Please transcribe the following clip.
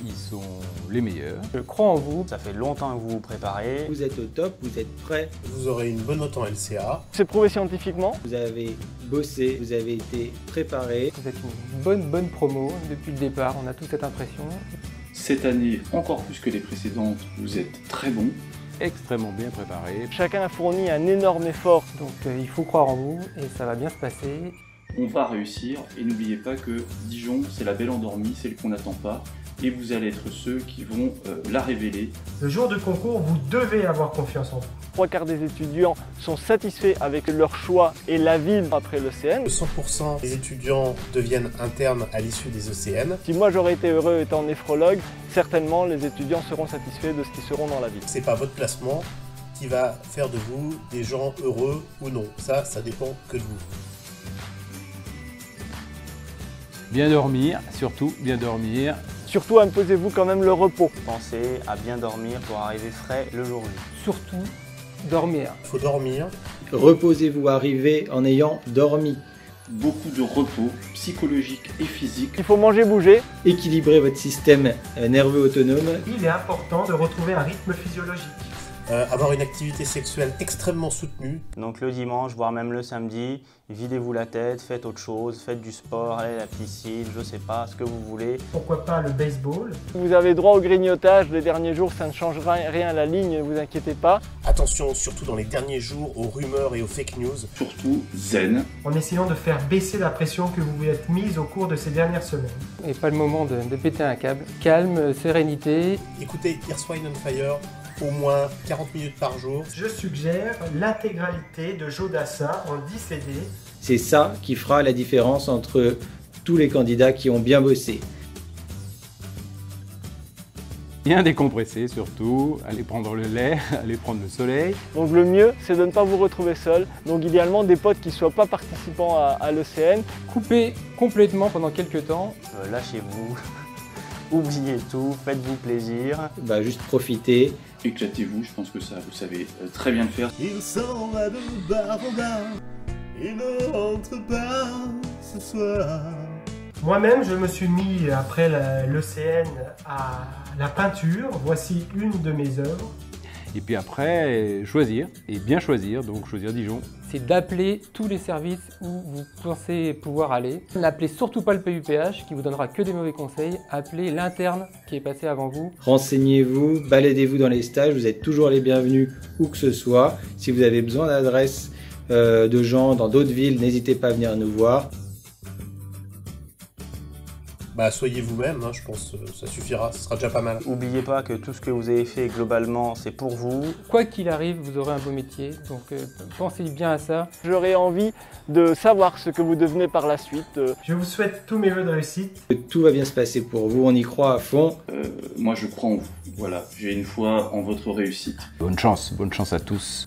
ils sont les meilleurs. Je crois en vous. Ça fait longtemps que vous vous préparez. Vous êtes au top, vous êtes prêts. Vous aurez une bonne note en LCA. C'est prouvé scientifiquement. Vous avez bossé, vous avez été préparé. Vous êtes une bonne promo depuis le départ, on a toute cette impression. Cette année, encore plus que les précédentes, vous êtes très bons. Extrêmement bien préparés. Chacun a fourni un énorme effort. Donc il faut croire en vous et ça va bien se passer. On va réussir et n'oubliez pas que Dijon, c'est la belle endormie, celle qu'on n'attend pas. Et vous allez être ceux qui vont la révéler. Le jour du concours, vous devez avoir confiance en vous. 3/4 des étudiants sont satisfaits avec leur choix et la ville après l'ECN. 100% des étudiants deviennent internes à l'issue des ECN. Si moi j'aurais été heureux étant néphrologue, certainement les étudiants seront satisfaits de ce qu'ils seront dans la ville. C'est pas votre placement qui va faire de vous des gens heureux ou non. Ça dépend que de vous. Bien dormir, surtout bien dormir. Surtout imposez-vous quand même le repos. Pensez à bien dormir pour arriver frais le jour J. Surtout, dormir. Il faut dormir. Reposez-vous, arrivez en ayant dormi. Beaucoup de repos psychologique et physique. Il faut manger, bouger. Équilibrez votre système nerveux autonome. Il est important de retrouver un rythme physiologique. Avoir une activité sexuelle extrêmement soutenue. Donc le dimanche, voire même le samedi, videz-vous la tête, faites autre chose, faites du sport, allez à la piscine, je sais pas, ce que vous voulez. Pourquoi pas le baseball? Vous avez droit au grignotage les derniers jours, ça ne changera rien à la ligne, ne vous inquiétez pas. Attention, surtout dans les derniers jours, aux rumeurs et aux fake news. Surtout zen. En essayant de faire baisser la pression que vous vous êtes mise au cours de ces dernières semaines. Et pas le moment de péter un câble. Calme, sérénité. Écoutez Earth, Wine and Fire au moins 40 minutes par jour. Je suggère l'intégralité de Joe Dassin en 10 CD. C'est ça qui fera la différence entre tous les candidats qui ont bien bossé. Bien décompresser surtout, aller prendre le lait, aller prendre le soleil. Donc le mieux, c'est de ne pas vous retrouver seul. Donc idéalement des potes qui ne soient pas participants à l'ECN. Coupez complètement pendant quelques temps. Lâchez-vous, oubliez tout, faites-vous plaisir. Juste profitez. Éclatez-vous, je pense que ça, vous savez très bien le faire. Ils sont là de bar en bar, ils ne rentrent pas ce soir. Moi-même, je me suis mis, après l'ECN, à la peinture. Voici une de mes œuvres. Et puis après, choisir, et bien choisir, donc choisir Dijon. C'est d'appeler tous les services où vous pensez pouvoir aller. N'appelez surtout pas le PUPH qui vous donnera que des mauvais conseils. Appelez l'interne qui est passé avant vous. Renseignez-vous, baladez-vous dans les stages, vous êtes toujours les bienvenus où que ce soit. Si vous avez besoin d'adresses de gens dans d'autres villes, n'hésitez pas à venir nous voir. Soyez vous-même, je pense que ça suffira, ce sera déjà pas mal. N'oubliez pas que tout ce que vous avez fait globalement, c'est pour vous. Quoi qu'il arrive, vous aurez un beau métier, donc pensez bien à ça. J'aurais envie de savoir ce que vous devenez par la suite. Je vous souhaite tous mes vœux de réussite. Tout va bien se passer pour vous, on y croit à fond. Moi je crois en vous. Voilà, j'ai une foi en votre réussite. Bonne chance à tous.